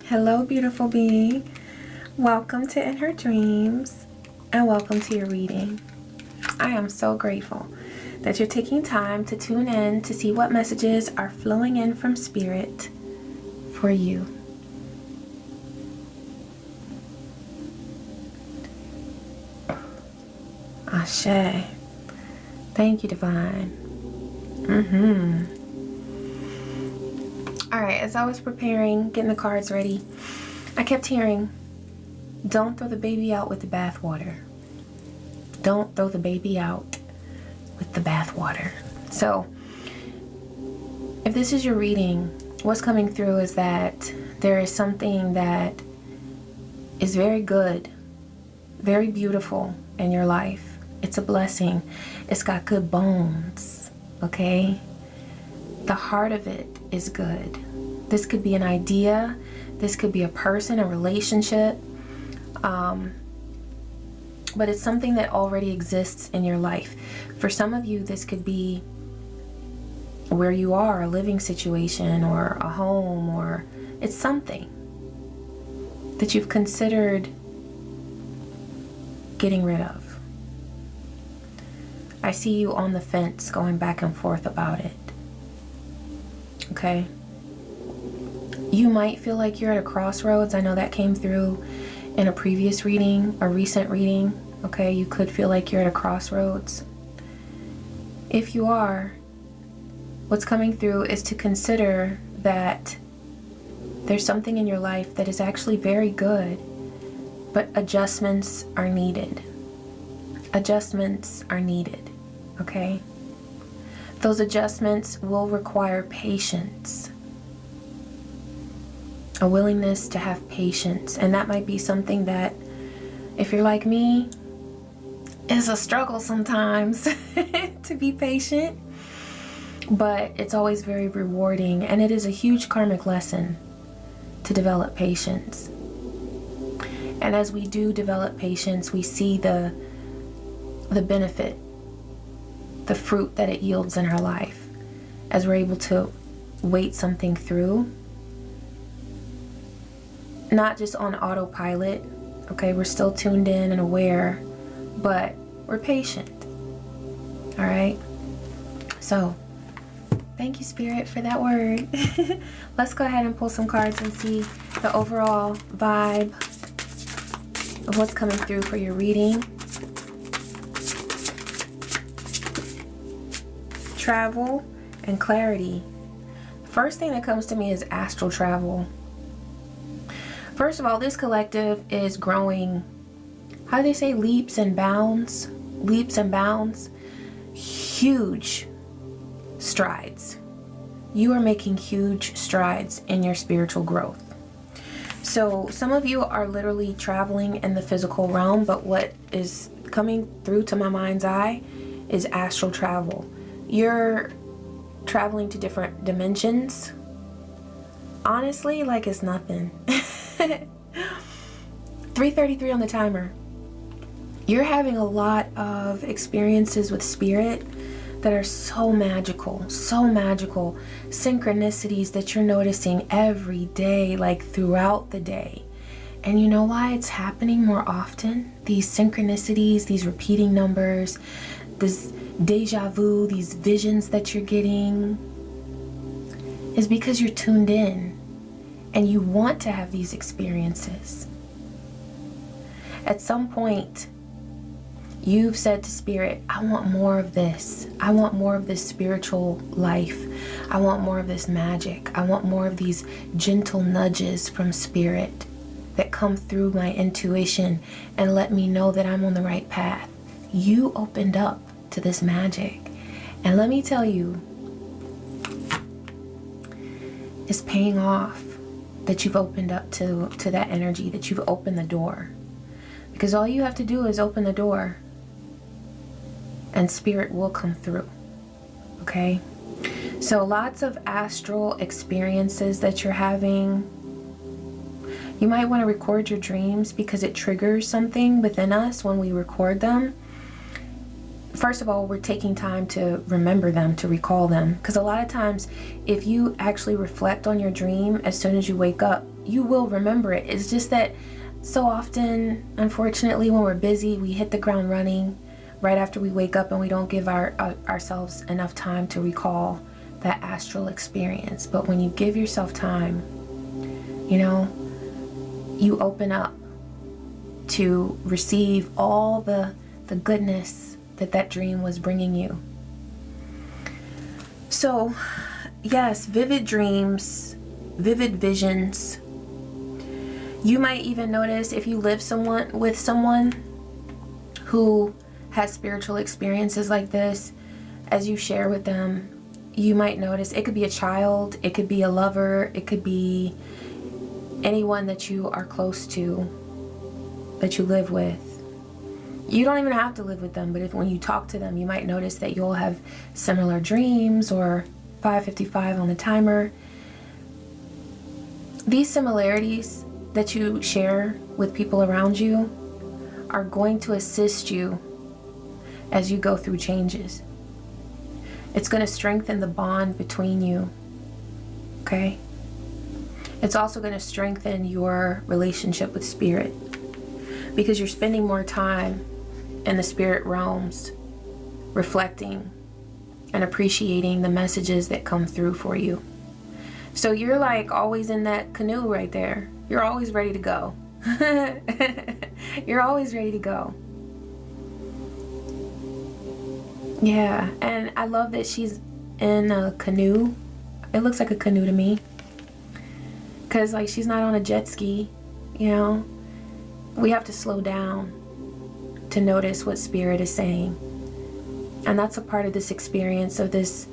Hello, beautiful being. Welcome to In Her Dreams and welcome to your reading. I am so grateful that you're taking time to tune in to see what messages are flowing in from Spirit for you. Ashe. Thank you, Divine. Alright, as I was preparing, getting the cards ready, I kept hearing, don't throw the baby out with the bathwater. Don't throw the baby out with the bathwater. So, if this is your reading, what's coming through is that there is something that is very good, very beautiful in your life. It's a blessing. It's got good bones, okay? The heart of it is good. This could be an idea. This could be a person, a relationship. But it's something that already exists in your life. For some of you, this could be where you are, a living situation or a home, or it's something that you've considered getting rid of. I see you on the fence going back and forth about it. Okay? You might feel like you're at a crossroads. I know that came through in a previous reading, a recent reading. Okay? You could feel like you're at a crossroads. If you are, what's coming through is to consider that there's something in your life that is actually very good, but adjustments are needed. Adjustments are needed. Okay? Those adjustments will require patience, a willingness to have patience. And that might be something that, if you're like me, is a struggle sometimes to be patient. But it's always very rewarding, and it is a huge karmic lesson to develop patience. And as we do develop patience, we see the benefit, the fruit that it yields in our life as we're able to wait something through, not just on autopilot. Okay, we're still tuned in and aware, but we're patient. All right, so thank you, Spirit, for that word. Let's go ahead and pull some cards and see the overall vibe of what's coming through for your reading. Travel and clarity. The first thing that comes to me is astral travel. First of all, this collective is growing, how do they say, leaps and bounds? Leaps and bounds. Huge strides. You are making huge strides in your spiritual growth. So some of you are literally traveling in the physical realm, but what is coming through to my mind's eye is astral travel. You're traveling to different dimensions. Honestly, like it's nothing. 3:33 on the timer. You're having a lot of experiences with Spirit that are so magical, so magical. Synchronicities that you're noticing every day, like throughout the day. And you know why it's happening more often? These synchronicities, these repeating numbers, this deja vu, these visions that you're getting, is because you're tuned in and you want to have these experiences. At some point, you've said to Spirit, I want more of this. I want more of this spiritual life. I want more of this magic. I want more of these gentle nudges from Spirit that come through my intuition and let me know that I'm on the right path. You opened up to this magic. And let me tell you, it's paying off that you've opened up to that energy, that you've opened the door. Because all you have to do is open the door and Spirit will come through. Okay? So lots of astral experiences that you're having. You might want to record your dreams because it triggers something within us when we record them. first of all, we're taking time to remember them, to recall them. Because a lot of times, if you actually reflect on your dream as soon as you wake up, you will remember it. It's just that so often, unfortunately, when we're busy, we hit the ground running right after we wake up, and we don't give ourselves enough time to recall that astral experience. But when you give yourself time, you know, you open up to receive all the goodness that dream was bringing you. So yes, vivid dreams, vivid visions. You might even notice if you live with someone who has spiritual experiences like this, as you share with them, you might notice it could be a child, it could be a lover, it could be anyone that you are close to, that you live with. You don't even have to live with them, but when you talk to them, you might notice that you'll have similar dreams, or 5:55 on the timer. These similarities that you share with people around you are going to assist you as you go through changes. It's going to strengthen the bond between you, okay? It's also going to strengthen your relationship with spirit, because you're spending more time in the spirit realms, reflecting and appreciating the messages that come through for you. So you're like always in that canoe right there. You're always ready to go. You're always ready to go. Yeah, and I love that she's in a canoe. It looks like a canoe to me, because like she's not on a jet ski, you know. We have to slow down to notice what spirit is saying. And that's a part of this experience, of this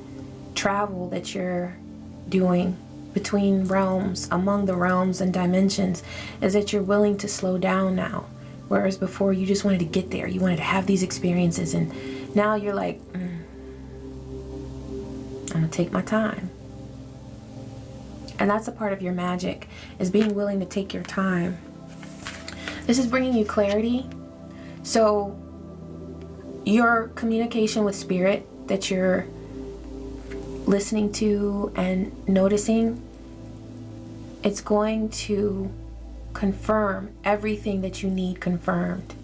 travel that you're doing between realms, among the realms and dimensions, is that you're willing to slow down now. Whereas before you just wanted to get there, you wanted to have these experiences, and now you're like, I'm gonna take my time. And that's a part of your magic, is being willing to take your time. This is bringing you clarity. So your communication with spirit that you're listening to and noticing, it's going to confirm everything that you need confirmed.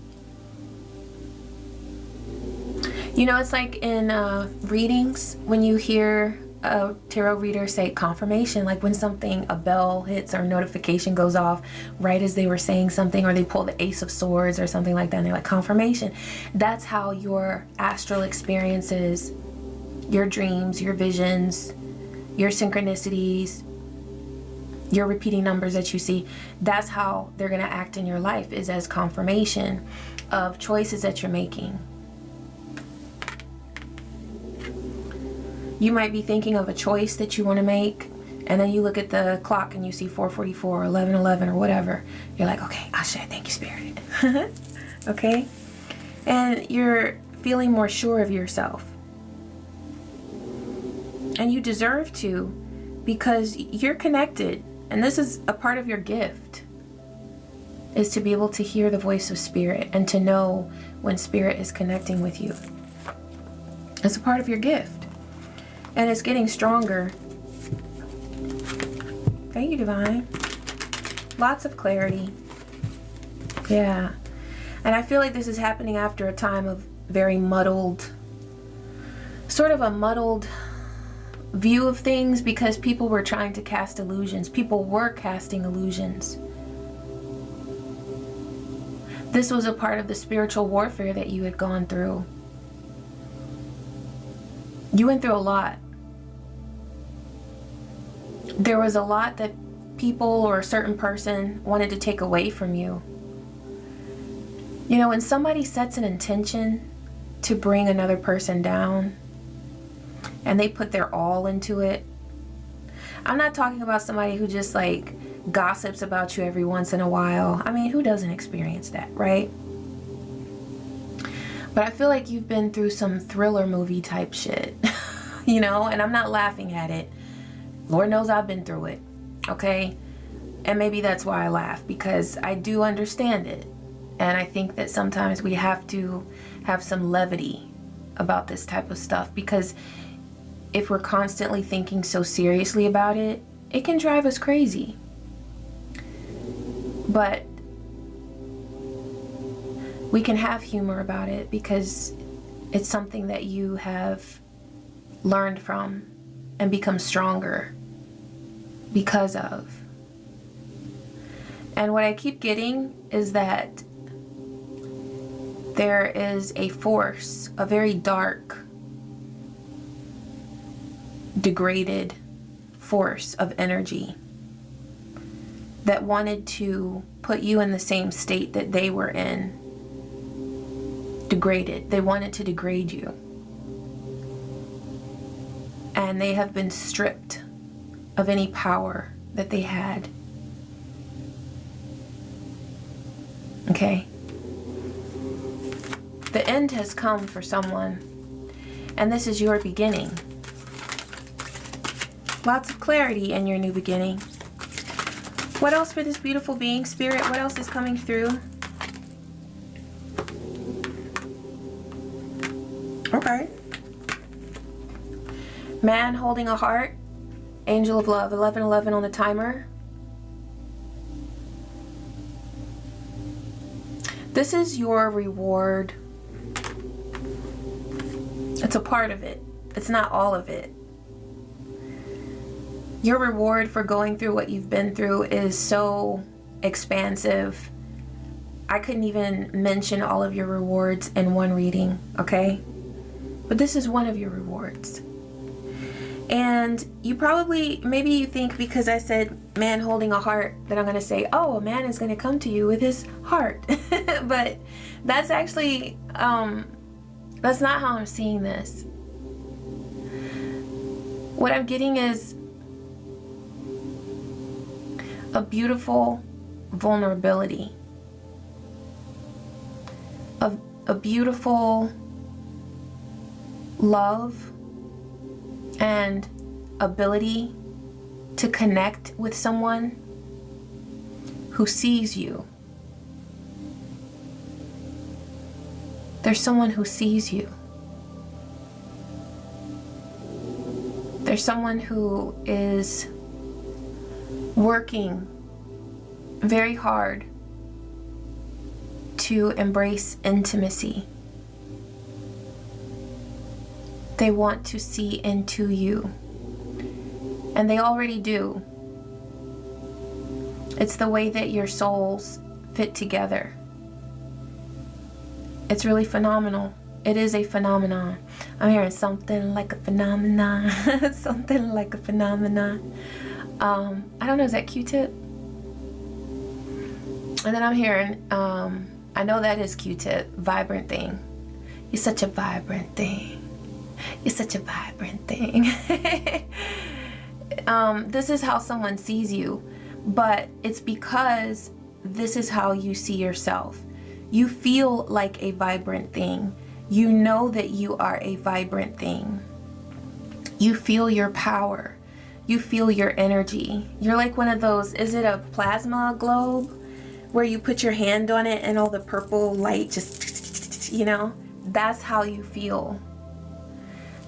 You know, it's like in readings, when you hear a tarot reader say confirmation, like when a bell hits or a notification goes off right as they were saying something, or they pull the Ace of Swords or something like that, and they're like, confirmation. That's how your astral experiences, your dreams, your visions, your synchronicities, your repeating numbers that you see, that's how they're going to act in your life, is as confirmation of choices that you're making. You might be thinking of a choice that you want to make, and then you look at the clock and you see 4:44 or 11:11 or whatever. You're like, okay, Ashe, thank you, Spirit. Okay? And you're feeling more sure of yourself. And you deserve to, because you're connected. And this is a part of your gift, is to be able to hear the voice of Spirit and to know when Spirit is connecting with you. It's a part of your gift. And it's getting stronger. Thank you, Divine. Lots of clarity. Yeah. And I feel like this is happening after a time of very muddled, sort of a muddled view of things, because people were trying to cast illusions. People were casting illusions. This was a part of the spiritual warfare that you had gone through. You went through a lot. There was a lot that people or a certain person wanted to take away from you. You know, when somebody sets an intention to bring another person down, and they put their all into it, I'm not talking about somebody who just like gossips about you every once in a while. I mean, who doesn't experience that, right? But I feel like you've been through some thriller movie type shit, you know, and I'm not laughing at it. Lord knows I've been through it, okay? And maybe that's why I laugh, because I do understand it. And I think that sometimes we have to have some levity about this type of stuff, because if we're constantly thinking so seriously about it, it can drive us crazy. But we can have humor about it because it's something that you have learned from and become stronger because of. And what I keep getting is that there is a force, a very dark, degraded force of energy that wanted to put you in the same state that they were in. Degraded. They wanted to degrade you. And they have been stripped of any power that they had. Okay? The end has come for someone, and this is your beginning. Lots of clarity in your new beginning. What else for this beautiful being, Spirit? What else is coming through? Okay. Man holding a heart. Angel of love. 1111 on the timer. This is your reward. It's a part of it. It's not all of it. Your reward for going through what you've been through is so expansive. I couldn't even mention all of your rewards in one reading, okay? But this is one of your rewards. And you probably, maybe you think because I said man holding a heart that I'm going to say, oh, a man is going to come to you with his heart. But that's actually, that's not how I'm seeing this. What I'm getting is a beautiful vulnerability. A beautiful love and ability to connect with someone who sees you. There's someone who sees you. There's someone who is working very hard to embrace intimacy. They want to see into you. And they already do. It's the way that your souls fit together. It's really phenomenal. It is a phenomenon. I'm hearing something like a phenomenon. Something like a phenomenon. I don't know, is that Q-tip? And then I'm hearing, I know that is Q-tip, vibrant thing. You're such a vibrant thing. You're such a vibrant thing. This is how someone sees you, but it's because this is how you see yourself. You feel like a vibrant thing. You know that you are a vibrant thing. You feel your power. You feel your energy. You're like one of those, is it a plasma globe? Where you put your hand on it and all the purple light just, you know? That's how you feel.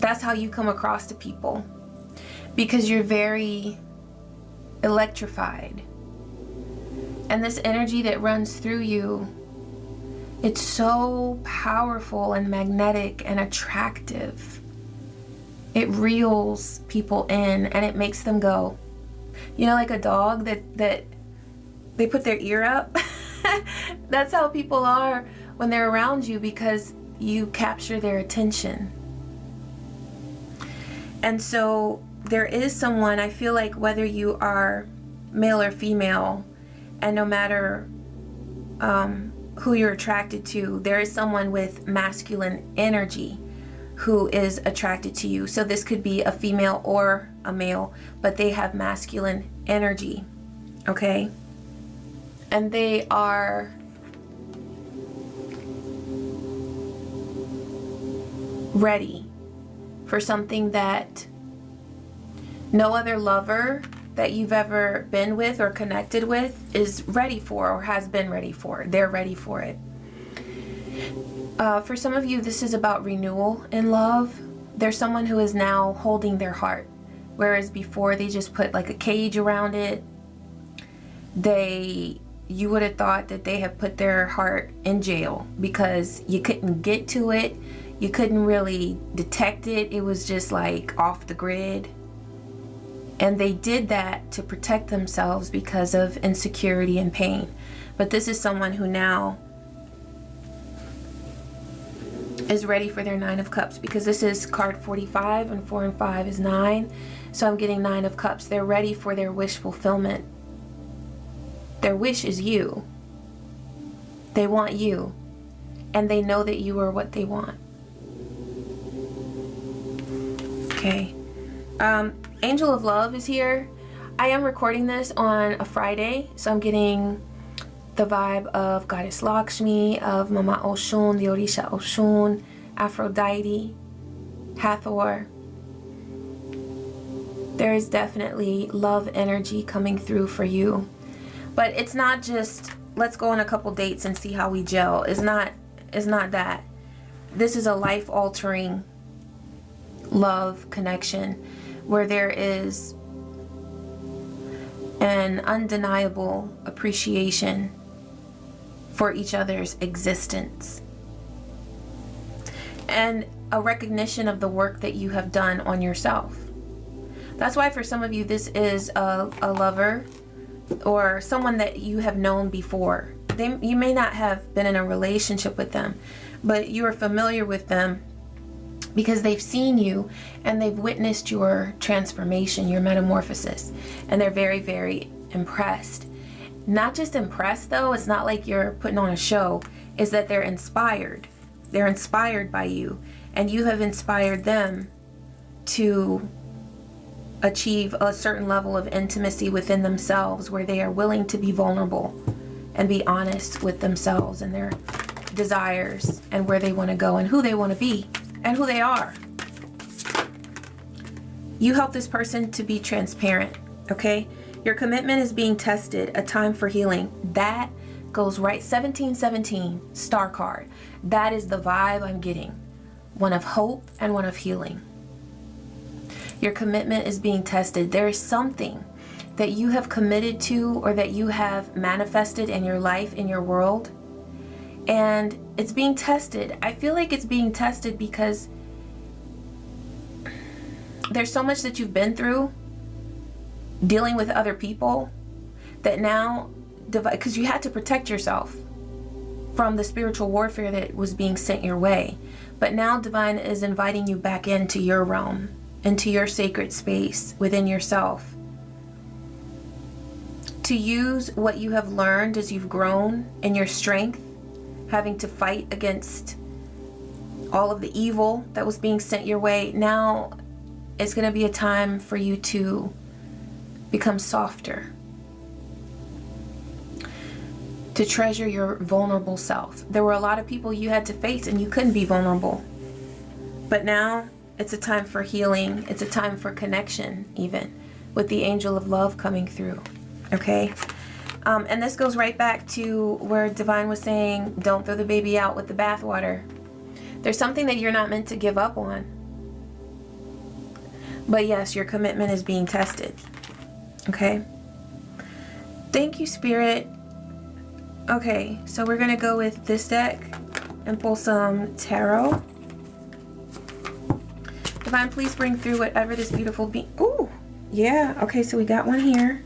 That's how you come across to people. Because you're very electrified. And this energy that runs through you, it's so powerful and magnetic and attractive. It reels people in and it makes them go. You know, like a dog that they put their ear up? That's how people are when they're around you, because you capture their attention. And so there is someone, I feel like whether you are male or female, and no matter who you're attracted to, there is someone with masculine energy who is attracted to you. So this could be a female or a male, but they have masculine energy, okay? And they are ready for something that no other lover that you've ever been with or connected with is ready for or has been ready for. They're ready for it. For some of you, this is about renewal in love. There's someone who is now holding their heart, whereas before they just put like a cage around it. You would have thought that they have put their heart in jail because you couldn't get to it. You couldn't really detect it. It was just like off the grid. And they did that to protect themselves because of insecurity and pain. But this is someone who now is ready for their 9 of Cups, because this is card 45 and 4 and 5 is 9. So I'm getting 9 of Cups. They're ready for their wish fulfillment. Their wish is you. They want you. And they know that you are what they want. Okay. Angel of Love is here. I am recording this on a Friday, so I'm getting the vibe of Goddess Lakshmi, of Mama Oshun, the Orisha Oshun, Aphrodite, Hathor. There is definitely love energy coming through for you. But it's not just, let's go on a couple dates and see how we gel. It's not that. This is a life-altering love connection where there is an undeniable appreciation for each other's existence and a recognition of the work that you have done on yourself. That's why for some of you this is a lover or someone that you have known before. You may not have been in a relationship with them, but you are familiar with them because they've seen you and they've witnessed your transformation, your metamorphosis, and they're very, very impressed. Not just impressed though, it's not like you're putting on a show, is that they're inspired. They're inspired by you, and you have inspired them to achieve a certain level of intimacy within themselves where they are willing to be vulnerable and be honest with themselves and their desires and where they want to go and who they want to be and who they are. You help this person to be transparent, okay? Your commitment is being tested, a time for healing. That goes right, 1717, star card. That is the vibe I'm getting. One of hope and one of healing. Your commitment is being tested. There is something that you have committed to or that you have manifested in your life, in your world, and it's being tested. I feel like it's being tested because there's so much that you've been through dealing with other people that now, because you had to protect yourself from the spiritual warfare that was being sent your way, but now Divine is inviting you back into your realm, into your sacred space within yourself, to use what you have learned as you've grown in your strength, having to fight against all of the evil that was being sent your way. Now it's going to be a time for you to become softer, to treasure your vulnerable self. There were a lot of people you had to face and you couldn't be vulnerable, but now it's a time for healing. It's a time for connection, even with the angel of love coming through. Okay. And this goes right back to where Divine was saying, don't throw the baby out with the bathwater. There's something that you're not meant to give up on. But yes, your commitment is being tested. Okay. Thank you, Spirit. Okay, so we're going to go with this deck and pull some tarot. Divine, please bring through whatever this beautiful being. Ooh, yeah. Okay, so we got one here.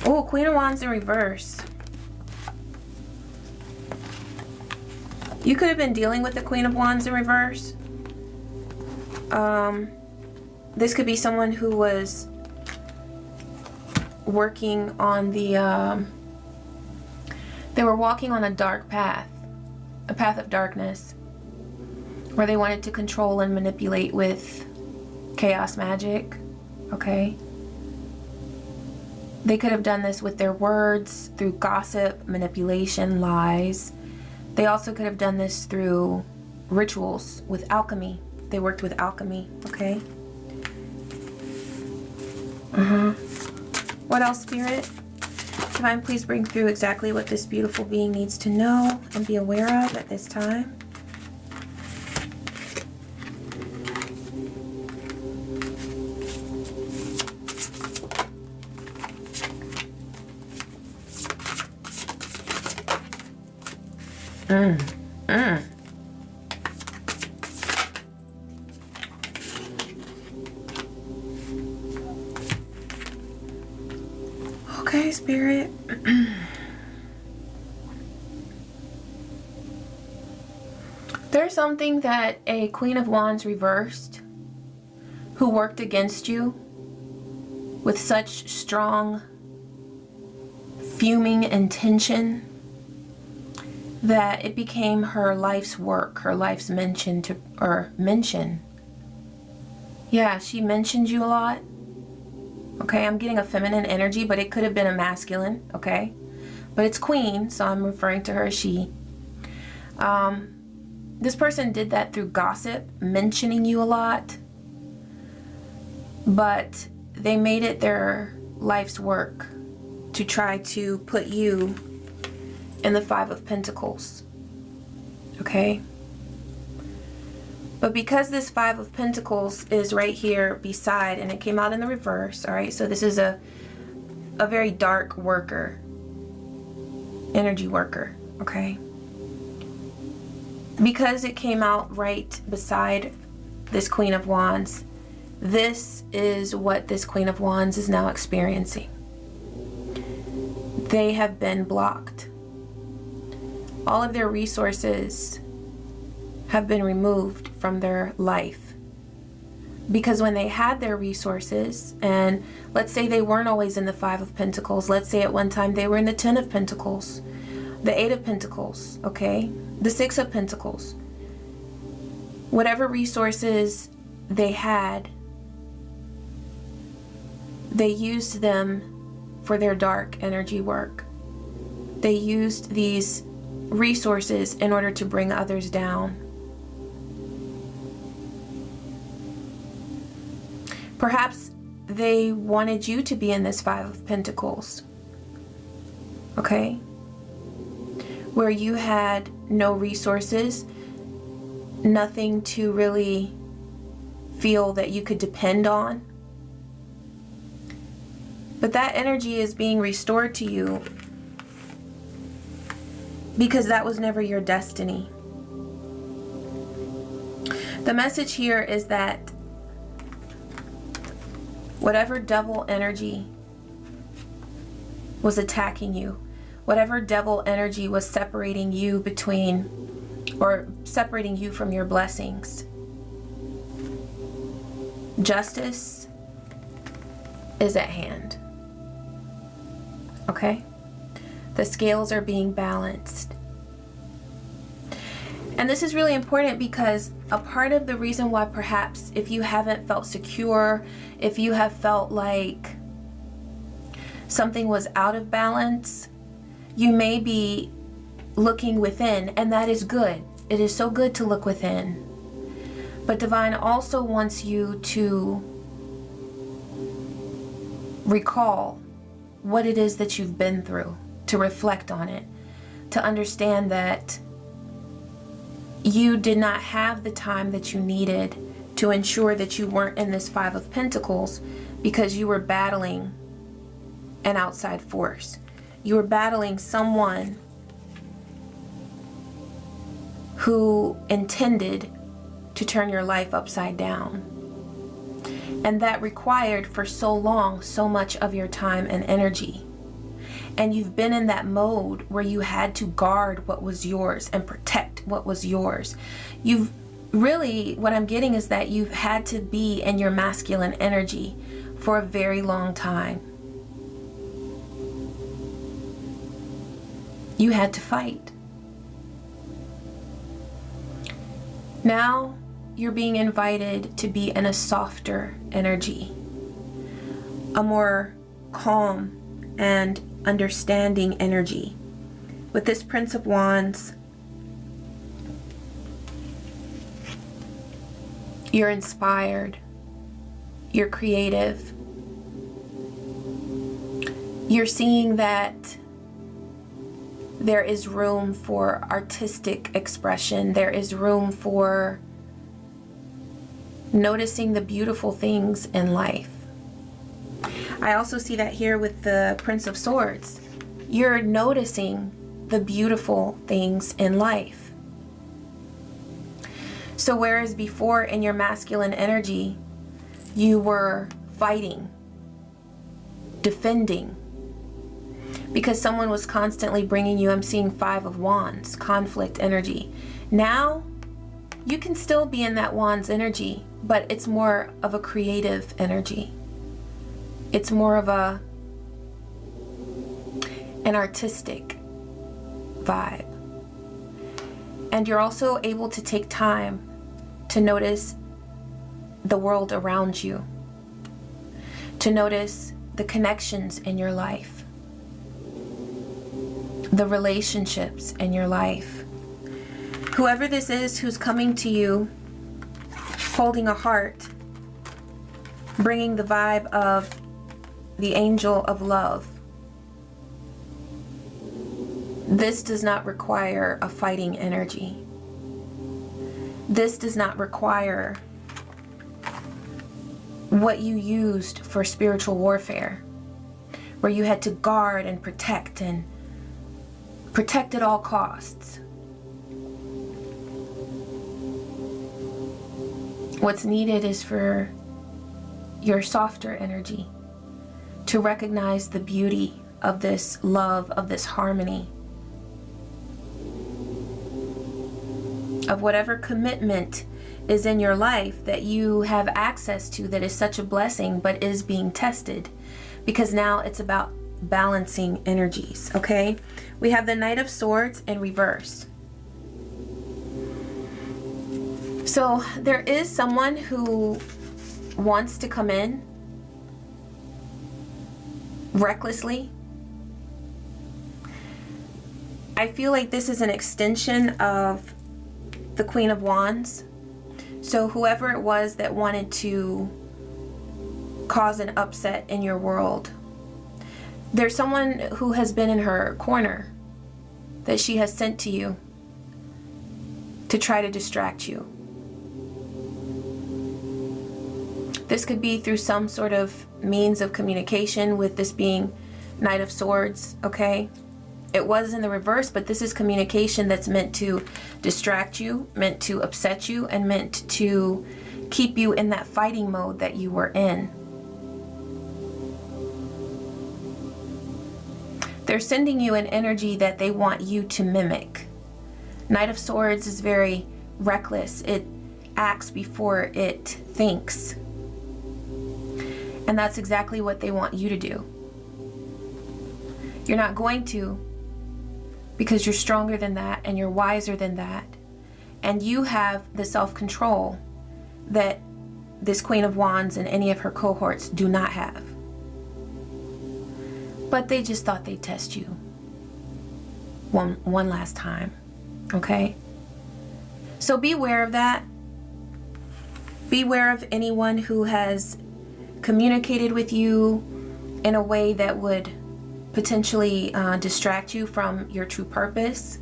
Oh, Queen of Wands in reverse. You could have been dealing with the Queen of Wands in reverse. This could be someone who was working on the, they were walking on a dark path, a path of darkness, where they wanted to control and manipulate with chaos magic, okay? They could have done this with their words, through gossip, manipulation, lies. They also could have done this through rituals, with alchemy. They worked with alchemy, okay? What else, Spirit? Divine, please bring through exactly what this beautiful being needs to know and be aware of at this time. Okay, Spirit. There's something that a Queen of Wands reversed who worked against you with such strong, fuming intention that it became her life's work, her life's mission. Yeah, she mentioned you a lot. Okay, I'm getting a feminine energy, but it could have been a masculine, okay? But it's Queen, so I'm referring to her as she. This person did that through gossip, mentioning you a lot. But they made it their life's work to try to put you in the Five of Pentacles, okay? But because this Five of Pentacles is right here beside, and it came out in the reverse, all right? So this is a very dark worker, energy worker, okay? Because it came out right beside this Queen of Wands, this is what this Queen of Wands is now experiencing. They have been blocked. All of their resources have been removed from their life. Because when they had their resources, and let's say they weren't always in the Five of Pentacles, let's say at one time they were in the Ten of Pentacles, the Eight of Pentacles, okay? The Six of Pentacles. Whatever resources they had, they used them for their dark energy work. They used these resources in order to bring others down. Perhaps they wanted you to be in this Five of Pentacles, okay? Where you had no resources, nothing to really feel that you could depend on. But that energy is being restored to you because that was never your destiny. The message here is that whatever devil energy was attacking you, whatever devil energy was separating you or separating you from your blessings, justice is at hand. Okay? The scales are being balanced. And this is really important because a part of the reason why perhaps if you haven't felt secure, if you have felt like something was out of balance, you may be looking within, and that is good. It is so good to look within. But Divine also wants you to recall what it is that you've been through, to reflect on it, to understand that you did not have the time that you needed to ensure that you weren't in this Five of Pentacles because you were battling an outside force. You were battling someone who intended to turn your life upside down. And that required for so long so much of your time and energy. And you've been in that mode where you had to guard what was yours and protect what was yours. You've really, what I'm getting is that you've had to be in your masculine energy for a very long time. You had to fight. Now you're being invited to be in a softer energy, a more calm and understanding energy. With this Prince of Wands, you're inspired, you're creative, you're seeing that there is room for artistic expression, there is room for noticing the beautiful things in life. I also see that here with the Prince of Swords. You're noticing the beautiful things in life. So whereas before in your masculine energy, you were fighting, defending, because someone was constantly bringing you, I'm seeing 5 of Wands, conflict energy. Now, you can still be in that Wands energy, but it's more of a creative energy. It's more of an artistic vibe. And you're also able to take time to notice the world around you, to notice the connections in your life, the relationships in your life. Whoever this is who's coming to you holding a heart, bringing the vibe of the angel of love, this does not require a fighting energy. This does not require what you used for spiritual warfare, where you had to guard and protect at all costs. What's needed is for your softer energy to recognize the beauty of this love, of this harmony, of whatever commitment is in your life that you have access to that is such a blessing but is being tested, because now it's about balancing energies. Okay, we have the Knight of Swords in reverse. So there is someone who wants to come in recklessly. I feel like this is an extension of the Queen of Wands. So whoever it was that wanted to cause an upset in your world, there's someone who has been in her corner that she has sent to you to try to distract you. This could be through some sort of means of communication, with this being Knight of Swords, okay? It was in the reverse, but this is communication that's meant to distract you, meant to upset you, and meant to keep you in that fighting mode that you were in. They're sending you an energy that they want you to mimic. Knight of Swords is very reckless. It acts before it thinks. And that's exactly what they want you to do. You're not going to, because you're stronger than that and you're wiser than that. And you have the self-control that this Queen of Wands and any of her cohorts do not have. But they just thought they'd test you one last time, okay? So beware of that. Beware of anyone who has communicated with you in a way that would potentially distract you from your true purpose.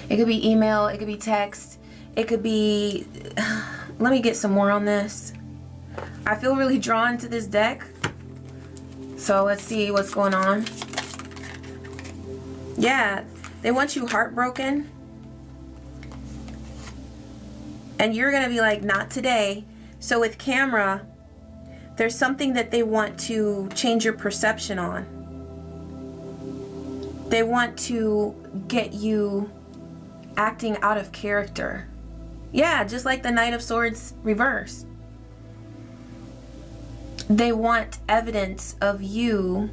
It could be email, it could be text, it could be, let me get some more on this. I feel really drawn to this deck. So let's see what's going on. Yeah, they want you heartbroken. And you're gonna be like, not today. So with camera, there's something that they want to change your perception on. They want to get you acting out of character. Yeah, just like the Knight of Swords reverse. They want evidence of you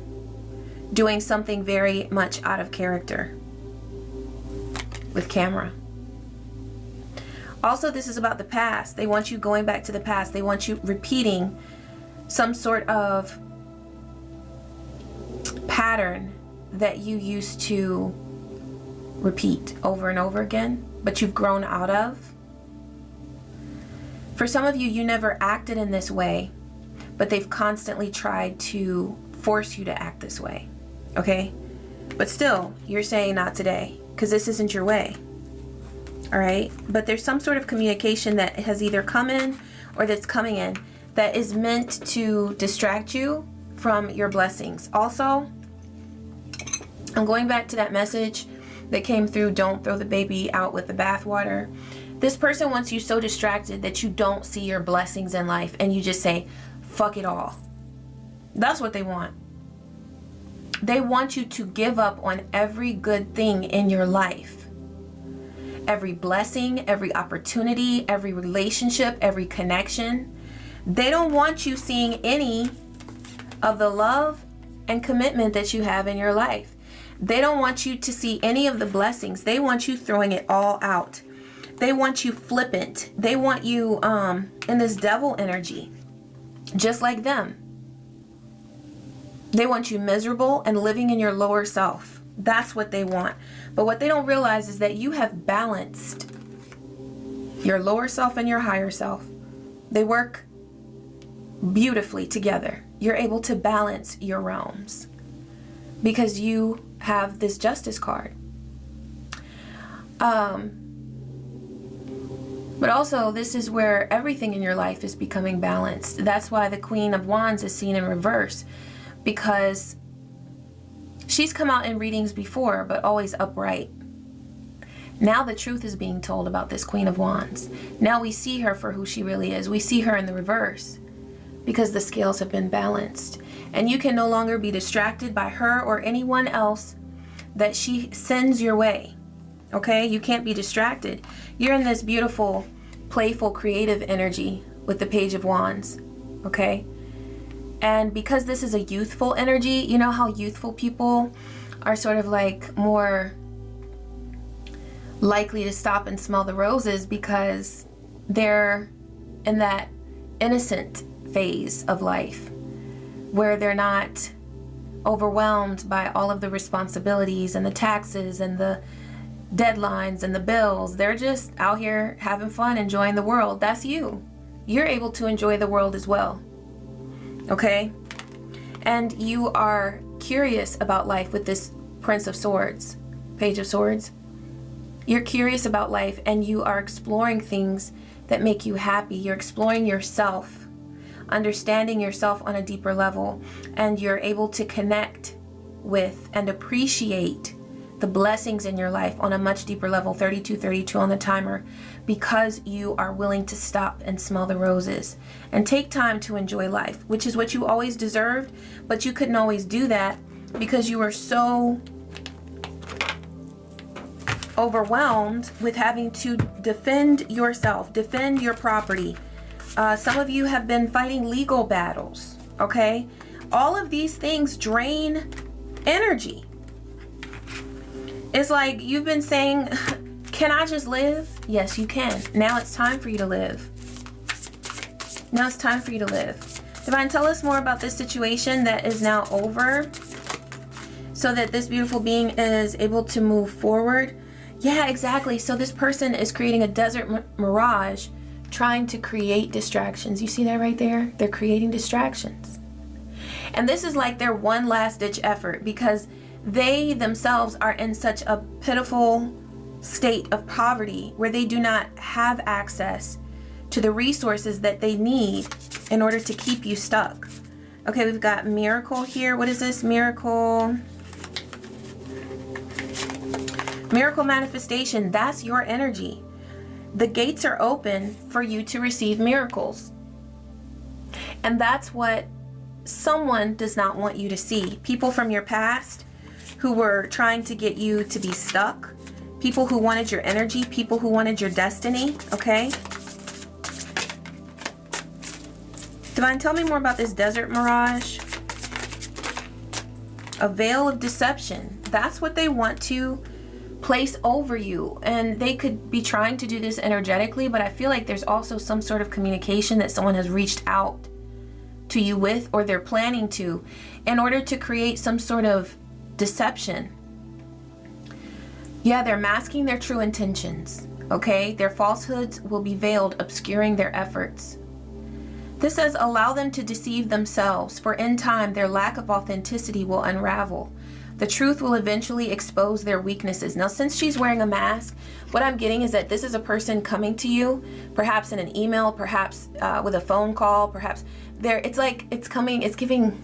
doing something very much out of character with camera. Also, this is about the past. They want you going back to the past. They want you repeating some sort of pattern that you used to repeat over and over again, but you've grown out of. For some of you, you never acted in this way, but they've constantly tried to force you to act this way, okay? But still, you're saying not today, because this isn't your way, all right? But there's some sort of communication that has either come in or that's coming in that is meant to distract you from your blessings. Also, I'm going back to that message that came through, don't throw the baby out with the bathwater. This person wants you so distracted that you don't see your blessings in life and you just say, fuck it all. That's what they want. They want you to give up on every good thing in your life. Every blessing, every opportunity, every relationship, every connection. They don't want you seeing any of the love and commitment that you have in your life. They don't want you to see any of the blessings. They want you throwing it all out. They want you flippant. They want you in this devil energy, just like them. They want you miserable and living in your lower self. That's what they want. But what they don't realize is that you have balanced your lower self and your higher self. They work beautifully together. You're able to balance your realms because you have this justice card. But also, this is where everything in your life is becoming balanced. That's why the Queen of Wands is seen in reverse, because she's come out in readings before, but always upright. Now the truth is being told about this Queen of Wands. Now we see her for who she really is. We see her in the reverse because the scales have been balanced. And you can no longer be distracted by her or anyone else that she sends your way. Okay? You can't be distracted. You're in this beautiful, playful, creative energy with the Page of Wands. Okay? And because this is a youthful energy, you know how youthful people are sort of like more likely to stop and smell the roses because they're in that innocent phase of life where they're not overwhelmed by all of the responsibilities and the taxes and the deadlines and the bills. They're just out here having fun, enjoying the world. That's you. You're able to enjoy the world as well. Okay? And you are curious about life with this Prince of Swords, Page of Swords. You're curious about life and you are exploring things that make you happy. You're exploring yourself, understanding yourself on a deeper level, and you're able to connect with and appreciate the blessings in your life on a much deeper level, 3232 on the timer, because you are willing to stop and smell the roses and take time to enjoy life, which is what you always deserved, but you couldn't always do that because you were so overwhelmed with having to defend yourself, defend your property. Some of you have been fighting legal battles, okay? All of these things drain energy. It's like you've been saying, can I just live? Yes, you can. Now it's time for you to live. Now it's time for you to live. Divine, tell us more about this situation that is now over so that this beautiful being is able to move forward. Yeah, exactly. So this person is creating a desert mirage, trying to create distractions. You see that right there? They're creating distractions. And this is like their one last ditch effort because they themselves are in such a pitiful state of poverty where they do not have access to the resources that they need in order to keep you stuck. Okay, we've got miracle here. What is this? Miracle manifestation. That's your energy. The gates are open for you to receive miracles. And that's what someone does not want you to see. People from your past who were trying to get you to be stuck. People who wanted your energy. People who wanted your destiny. Okay? Divine, tell me more about this desert mirage. A veil of deception. That's what they want to place over you. And they could be trying to do this energetically, but I feel like there's also some sort of communication that someone has reached out to you with, or they're planning to, in order to create some sort of deception. Yeah, they're masking their true intentions. Okay? Their falsehoods will be veiled, obscuring their efforts. This says, allow them to deceive themselves, for in time their lack of authenticity will unravel. The truth will eventually expose their weaknesses. Now, since she's wearing a mask, what I'm getting is that this is a person coming to you, perhaps in an email, perhaps with a phone call, perhaps there. It's like it's coming. It's giving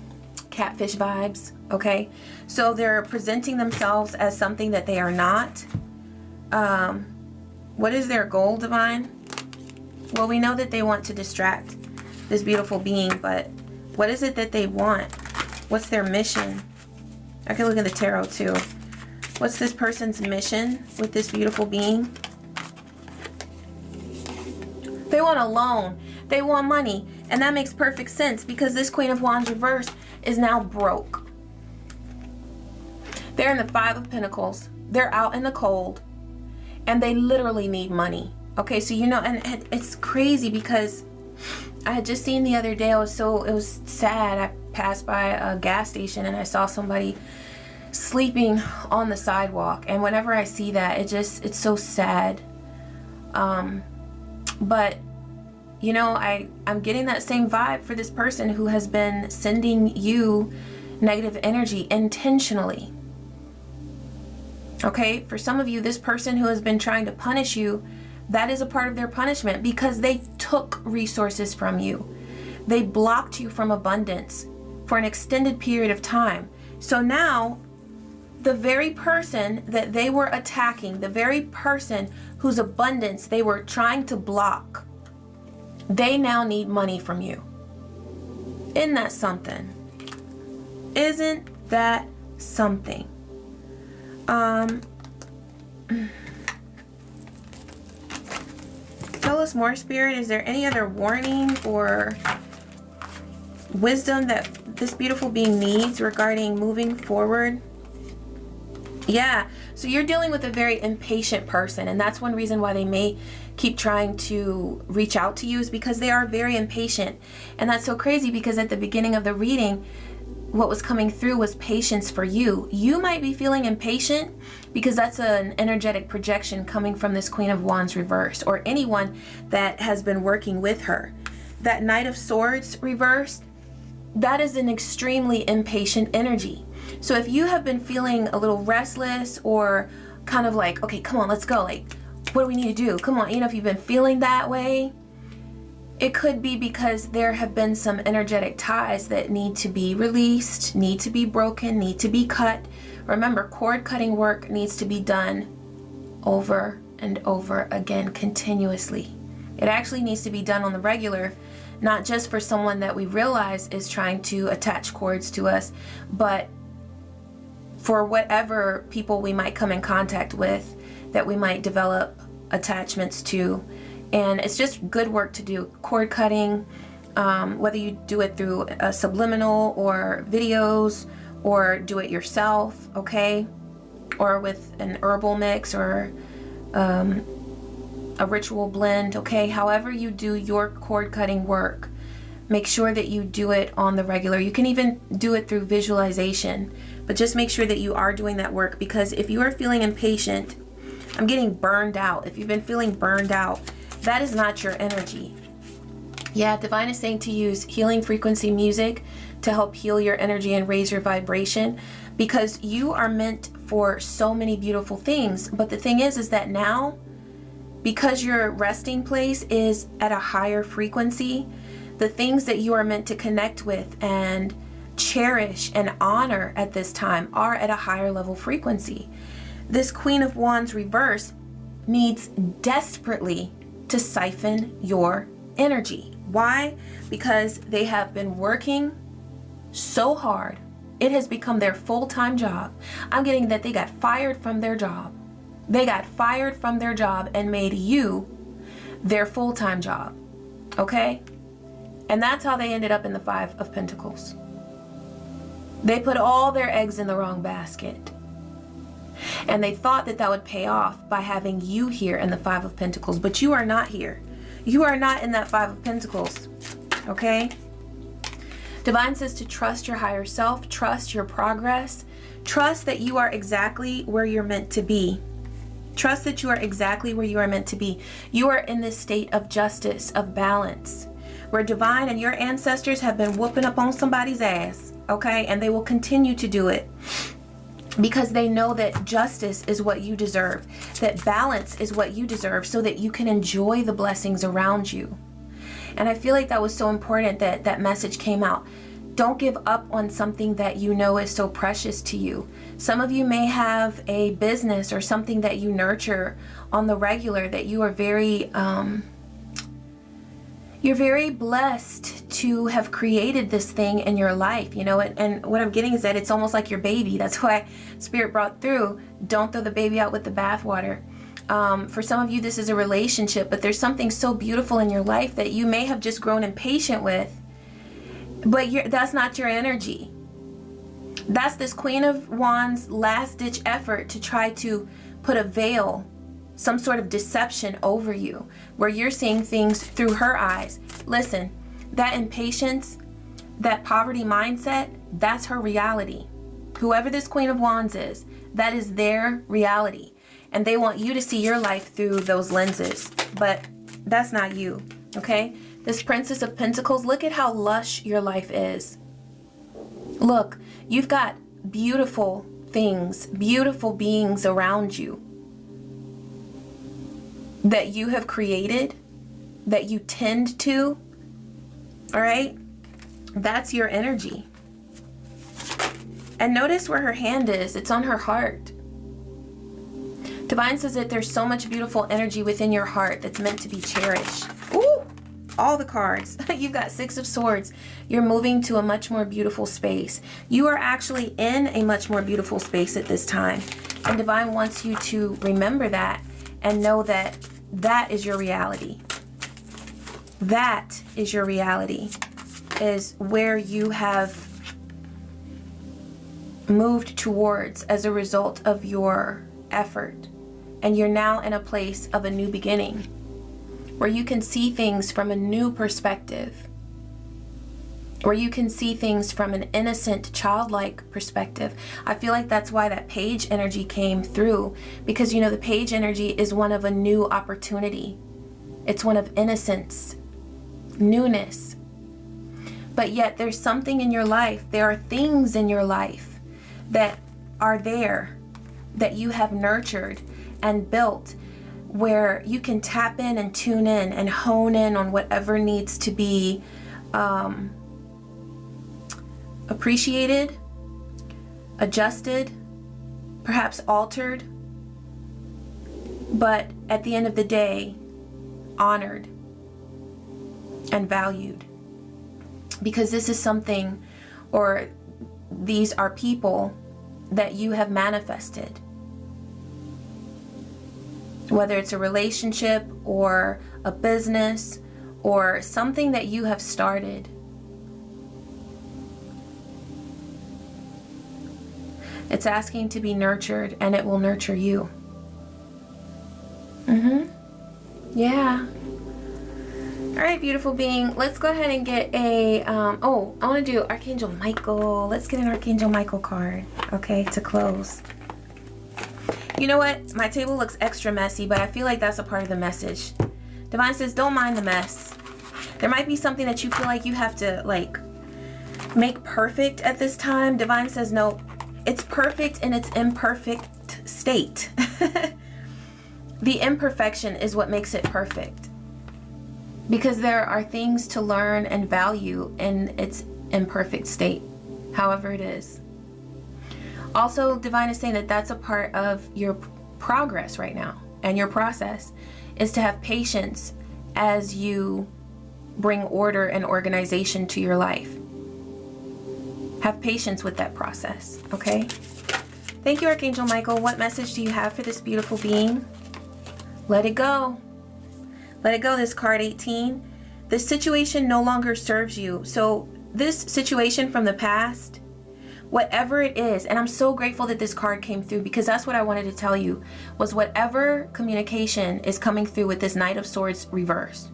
catfish vibes, okay? So they're presenting themselves as something that they are not. What is their goal, Divine? Well, we know that they want to distract this beautiful being, but what is it that they want? What's their mission? I can look at the tarot too. What's this person's mission with this beautiful being? They want a loan. They want money. And that makes perfect sense because this Queen of Wands reverse is now broke. They're in the Five of Pentacles. They're out in the cold. And they literally need money. Okay, so you know, and it's crazy because I had just seen the other day, it was sad. I passed by a gas station and I saw somebody sleeping on the sidewalk. And whenever I see that, it's so sad. But you know, I'm getting that same vibe for this person who has been sending you negative energy intentionally. Okay, for some of you, this person who has been trying to punish you, that is a part of their punishment because they took resources from you. They blocked you from abundance for an extended period of time. So now, the very person that they were attacking, the very person whose abundance they were trying to block, they now need money from you. Isn't that something? Isn't that something? Tell us more, Spirit. Is there any other warning or wisdom that this beautiful being needs regarding moving forward? Yeah, so you're dealing with a very impatient person, and that's one reason why they may keep trying to reach out to you, is because they are very impatient. And that's so crazy because at the beginning of the reading, what was coming through was patience for you. You might be feeling impatient because that's an energetic projection coming from this Queen of Wands reverse, or anyone that has been working with her. That Knight of Swords reversed, that is an extremely impatient energy. So if you have been feeling a little restless or kind of like, okay, come on, let's go. Like, what do we need to do? Come on, you know, if you've been feeling that way, it could be because there have been some energetic ties that need to be released, need to be broken, need to be cut. Remember, cord cutting work needs to be done over and over again, continuously. It actually needs to be done on the regular, not just for someone that we realize is trying to attach cords to us, but for whatever people we might come in contact with that we might develop attachments to. And it's just good work to do. Cord cutting, whether you do it through a subliminal or videos, or do it yourself, okay? Or with an herbal mix or a ritual blend, okay? However you do your cord cutting work, make sure that you do it on the regular. You can even do it through visualization, but just make sure that you are doing that work, because if you are feeling impatient, I'm getting burned out. If you've been feeling burned out, that is not your energy. Yeah, Divine is saying to use healing frequency music to help heal your energy and raise your vibration, because you are meant for so many beautiful things. But the thing is that now, because your resting place is at a higher frequency, the things that you are meant to connect with and cherish and honor at this time are at a higher level frequency. This Queen of Wands reverse needs desperately to siphon your energy. Why? Because they have been working so hard. It has become their full-time job. I'm getting that they got fired from their job. They got fired from their job and made you their full-time job. Okay? And that's how they ended up in the Five of Pentacles. They put all their eggs in the wrong basket. And they thought that that would pay off by having you here in the Five of Pentacles, but you are not here. You are not in that Five of Pentacles, okay? Divine says to trust your higher self, trust your progress, trust that you are exactly where you're meant to be. Trust that you are exactly where you are meant to be. You are in this state of justice, of balance, where Divine and your ancestors have been whooping up on somebody's ass, okay? And they will continue to do it, because they know that justice is what you deserve, that balance is what you deserve, so that you can enjoy the blessings around you. And I feel like that was so important that that message came out. Don't give up on something that you know is so precious to you. Some of you may have a business or something that you nurture on the regular that you are you're very blessed to have created this thing in your life, you know, and what I'm getting is that it's almost like your baby. That's why Spirit brought through, don't throw the baby out with the bathwater. For some of you, this is a relationship, but there's something so beautiful in your life that you may have just grown impatient with, but that's not your energy. That's this Queen of Wands last-ditch effort to try to put a veil, some sort of deception over you, where you're seeing things through her eyes. Listen, that impatience, that poverty mindset, that's her reality. Whoever this Queen of Wands is, that is their reality. And they want you to see your life through those lenses. But that's not you, okay? This Princess of Pentacles, look at how lush your life is. Look, you've got beautiful things, beautiful beings around you that you have created, that you tend to, all right? That's your energy. And notice where her hand is. It's on her heart. Divine says that there's so much beautiful energy within your heart that's meant to be cherished. Ooh, all the cards. You've got Six of Swords. You're moving to a much more beautiful space. You are actually in a much more beautiful space at this time. And Divine wants you to remember that and know that that is your reality. That is your reality, is where you have moved towards as a result of your effort. And you're now in a place of a new beginning where you can see things from a new perspective, where you can see things from an innocent, childlike perspective. I feel like that's why that page energy came through, because you know the page energy is one of a new opportunity. It's one of innocence, newness. But yet there's something in your life, there are things in your life that are there that you have nurtured and built, where you can tap in and tune in and hone in on whatever needs to be appreciated, adjusted, perhaps altered, but at the end of the day, honored and valued. Because this is something, or these are people that you have manifested. Whether it's a relationship or a business or something that you have started. It's asking to be nurtured, and it will nurture you. Yeah. All right, beautiful being. Let's go ahead and get a, I want to do Archangel Michael. Let's get an Archangel Michael card, okay, to close. You know what? My table looks extra messy, but I feel like that's a part of the message. Divine says, don't mind the mess. There might be something that you feel like you have to, like, make perfect at this time. Divine says, no, it's perfect in its imperfect state. The imperfection is what makes it perfect. Because there are things to learn and value in its imperfect state, however it is. Also, Divine is saying that that's a part of your progress right now, and your process is to have patience as you bring order and organization to your life. Have patience with that process, okay? Thank you, Archangel Michael. What message do you have for this beautiful being? Let it go. Let it go, this card 18. This situation no longer serves you. So this situation from the past, whatever it is, and I'm so grateful that this card came through, because that's what I wanted to tell you, was whatever communication is coming through with this Knight of Swords reverse,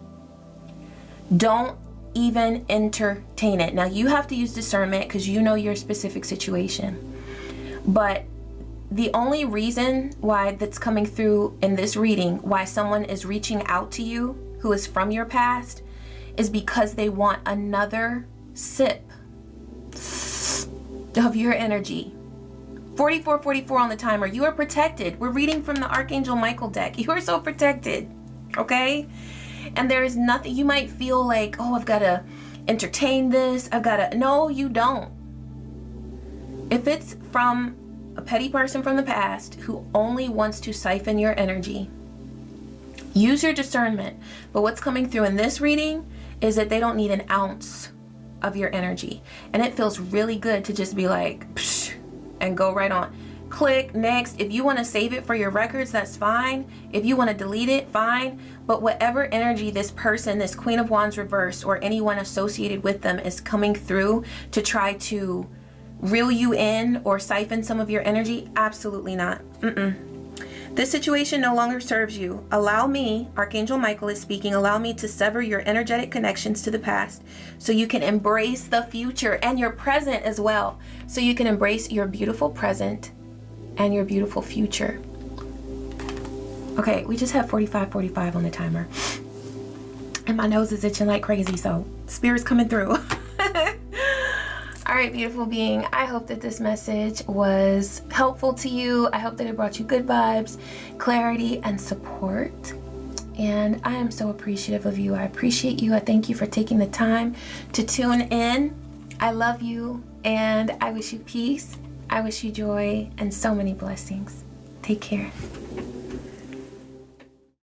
don't even entertain it. Now you have to use discernment because you know your specific situation. But the only reason why that's coming through in this reading, why someone is reaching out to you who is from your past, is because they want another sip of your energy. 4444 on the timer. You are protected. We're reading from the Archangel Michael deck. You are so protected, okay? And there is nothing, you might feel like, oh, I've got to entertain this. I've got to, no, you don't. If it's from a petty person from the past who only wants to siphon your energy, use your discernment. But what's coming through in this reading is that they don't need an ounce of your energy. And it feels really good to just be like, psh, and go right on. Click next. If you want to save it for your records, that's fine. If you want to delete it, fine. But whatever energy this person, this Queen of Wands reverse, or anyone associated with them is coming through to try to reel you in or siphon some of your energy, absolutely not. This situation no longer serves you. Allow me, Archangel Michael is speaking, allow me to sever your energetic connections to the past so you can embrace the future and your present as well. So you can embrace your beautiful present and your beautiful future. Okay, we just have 45 on the timer. And my nose is itching like crazy, so Spirit's coming through. All right, beautiful being, I hope that this message was helpful to you. I hope that it brought you good vibes, clarity, and support. And I am so appreciative of you. I appreciate you. I thank you for taking the time to tune in. I love you, and I wish you peace. I wish you joy and so many blessings. Take care.